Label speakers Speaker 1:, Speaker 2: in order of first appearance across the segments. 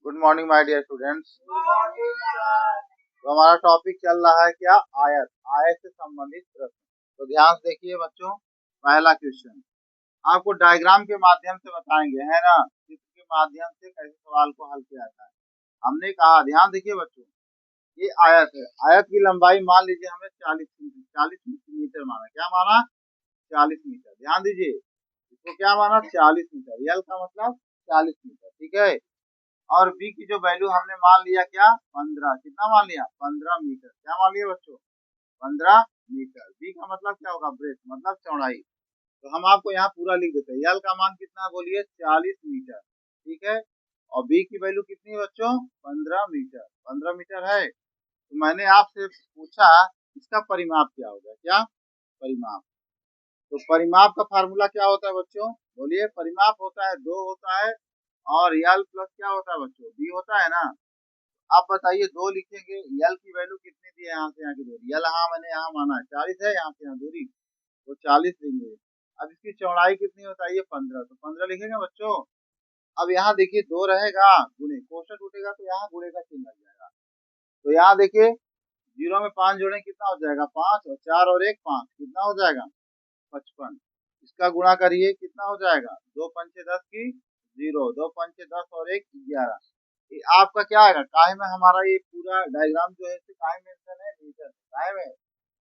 Speaker 1: Good morning my dear students. तो हमारा topic चल रहा है क्या, आयत। आयत से संबंधित प्रश्न। तो ध्यान से देखिए बच्चों, पहला क्वेश्चन आपको डायग्राम के माध्यम से बताएंगे, है ना, चित्र के माध्यम से कैसे सवाल को हल किया जाता है। हमने कहा, ध्यान देखिए बच्चों, ये आयत है। आयत की लंबाई मान लीजिए हमें 40 मीटर माना। क्या माना? 40 मीटर। ध्यान दीजिए, इसको क्या माना? 40 मीटर। यल का मतलब 40 मीटर, ठीक है। और बी की जो वैल्यू हमने मान लिया क्या, 15। कितना मान लिया? 15 मीटर। क्या मान लिया बच्चों? 15 मीटर। बी का मतलब क्या होगा? ब्रेथ मतलब चौड़ाई। तो हम आपको यहाँ पूरा लिख देते हैं। यल का मान कितना है बोलिए? 40 मीटर, ठीक है। और बी की वैल्यू कितनी है बच्चों? 15 मीटर। 15 मीटर है। तो मैंने आपसे पूछा इसका परिमाप क्या होगा। क्या परिमाप? तो परिमाप का फार्मूला क्या होता है बच्चों? बोलिए। परिमाप होता है 2 होता है, और यल प्लस क्या होता है बच्चों? बी होता है ना। आप बताइए, 2 लिखेंगे, यल की वैल्यू कितनी दी है? यहाँ से यहाँ की दूरी। यल हाँ मैंने यहाँ माना है 40 है, यहाँ से यहाँ दूरी तो 40 लेंगे। अब इसकी चौड़ाई कितनी होता है? ये 15, तो 15 लिखेंगे बच्चों। अब यहाँ देखिए 2 रहेगा, गुणे कोष्टक टूटेगा तो यहाँ गुणे का चिन्ह लग जाएगा। तो यहाँ देखिए, 0 में 5 जोड़े कितना हो जाएगा? 5, और 4 और 1 5, कितना हो जाएगा? 55। इसका गुणा करिए, कितना हो जाएगा? 2 पंचे 10 की 0, 2 पंचे 10 और 1 11। ये आपका क्या आएगा? काहे में हमारा ये पूरा डायग्राम जो है इसे काहे मेंशन है? मीटर में। काहे में?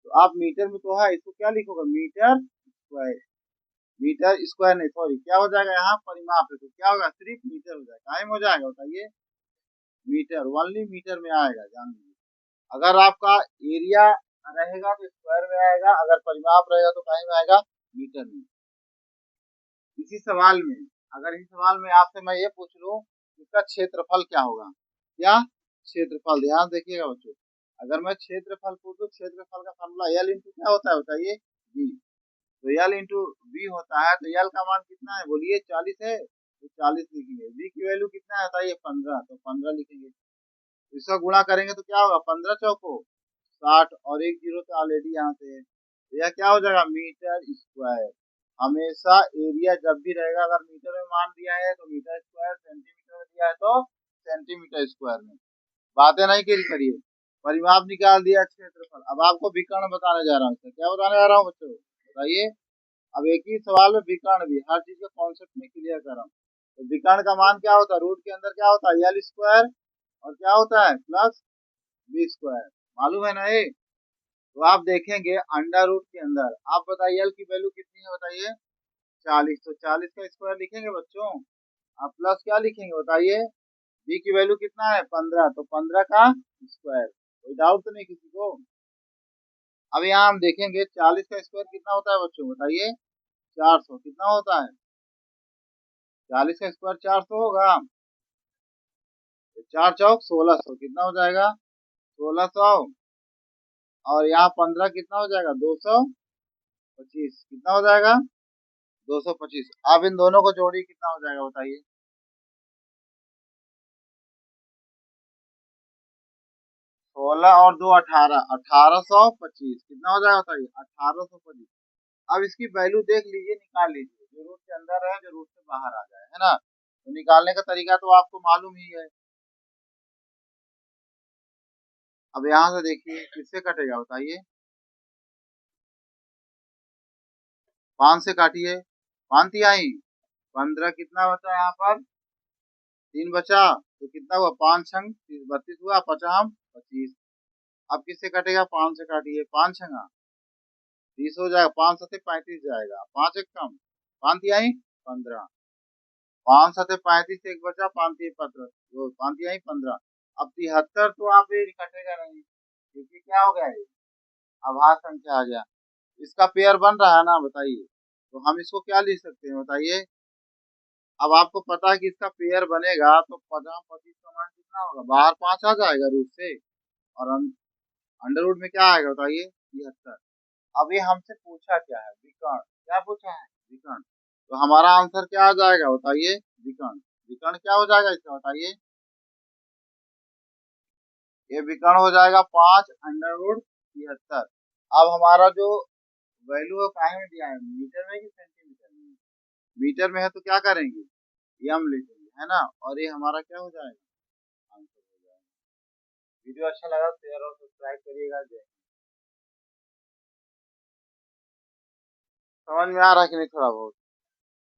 Speaker 1: तो आप मीटर में तो है, इसको क्या लिखोगे? Metre square. मीटर स्क्वायर नहीं, सॉरी, क्या हो जाएगा यहाँ? परिमाप है तो क्या होगा? सिर्फ मीटर हो जाएगा। काहे में हो जाएगा बताइए? मीटर, ओनली मीटर में आएगा, जान लीजिए। अगर आपका एरिया रहेगा तो स्क्वायर में आएगा, अगर परिमाप रहेगा तो काहे में आएगा? मीटर में। इसी सवाल में, अगर इस सवाल में आपसे मैं ये पूछ लूं इसका क्षेत्रफल क्या होगा? क्या क्षेत्रफल? ध्यान देखिएगा बच्चों, अगर मैं क्षेत्रफल पूछूं, क्षेत्रफल का फॉर्मूला यल इंटू क्या होता है बताइए? बी। तो यल इंटू बी होता है। तो यल का मान कितना है बोलिए? 40 है, तो 40 लिखेंगे। बी की वैल्यू कितना है बताइए? 15, तो 15 लिखेंगे। इसका गुणा करेंगे तो क्या होगा? 15 चौको 60, और एक जीरो तो ऑलरेडी यहाँ से है, तो यह क्या हो जाएगा? Metre square. हमेशा एरिया जब भी रहेगा, अगर मीटर में मान दिया है तो मीटर स्क्वायर, सेंटीमीटर में दिया है तो सेंटीमीटर स्क्वायर में। बातें नहीं करिए। परिमाप निकाल दिया, क्षेत्रफल। अब आपको विकर्ण बताने जा रहा हूँ। क्या बताने जा रहा हूँ बच्चों? बताइए। अब एक ही सवाल में विकर्ण भी, हर चीज का कॉन्सेप्ट में क्लियर कर रहा हूँ। तो विकर्ण का मान क्या होता है? रूट के अंदर क्या होता है? यल स्क्वायर, और क्या होता है? Plus B square. मालूम है ना ये? तो आप देखेंगे अंडर रूट के अंदर, आप बताइए एल की वैल्यू कितनी है बताइए? 40, तो 40 का स्क्वायर लिखेंगे बच्चों। आप प्लस क्या लिखेंगे बताइए? बी की वैल्यू कितना है? 15, तो 15 का स्क्वायर। कोई डाउट तो नहीं किसी को? अब यहाँ हम देखेंगे 40 का स्क्वायर कितना होता है बच्चों बताइए? 400। कितना होता है? 40 का स्क्वायर 400 होगा। तो 4 चौक 1600, कितना हो जाएगा? 1600। और यहाँ 15 कितना हो जाएगा? 225, कितना हो जाएगा? 225। अब इन दोनों को जोड़ी, कितना हो जाएगा बताइए? 16 और 2 18, 1825। कितना हो जाएगा बताइए? 1825। अब इसकी वैल्यू देख लीजिए, निकाल लीजिए, जो रूट के अंदर है, जो रूट से बाहर आ जाए, है ना। तो निकालने का तरीका तो आपको मालूम ही है। अब यहाँ से देखिए किससे कटेगा बताइए? 5 से काटिए। 5 तिहाई 15, कितना बचा यहाँ पर? 3 बचा, तो कितना हुआ? 5 छंग 30, 32 हुआ, पचाम 25। अब किससे कटेगा? 5 से काटिए। 5 छंगा 30 हो जाएगा, 5 सते 35 जाएगा, 5 एक कम, 5 तिहाई 15, 5 सते 35, एक बचा, 5 तिहाई 15, 5 तिहाई 15। अब 73 तो आप ये कटेगा नहीं, क्योंकि क्या हो गया ये? आभास संख्या आ गया। इसका पेयर बन रहा है ना बताइए? तो हम इसको क्या लिख सकते हैं बताइए? अब आपको पता है कि इसका पेयर बनेगा तो 50 25 का मान कितना होगा? बाहर 5 आ जाएगा रूट से, और अंडर रूट में क्या आएगा बताइए? 73। अब ये हमसे पूछा क्या है? विकर्ण। क्या पूछा है? विकर्ण। तो हमारा आंसर क्या आ जाएगा बताइए? विकर्ण। विकर्ण क्या हो जाएगा इसका बताइए? ये विकर्ण हो जाएगा 5 अंडर रूट 73। अब हमारा जो वैल्यू है काहे में दिया है? मीटर में कि सेंटीमीटर में? मीटर में है तो क्या करेंगे? यम लिखेंगे, है ना। और ये हमारा क्या हो जाएगा? वीडियो अच्छा लगा शेयर और सब्सक्राइब करिएगा। जय। समझ में आ रहा है कि नहीं थोड़ा बहुत?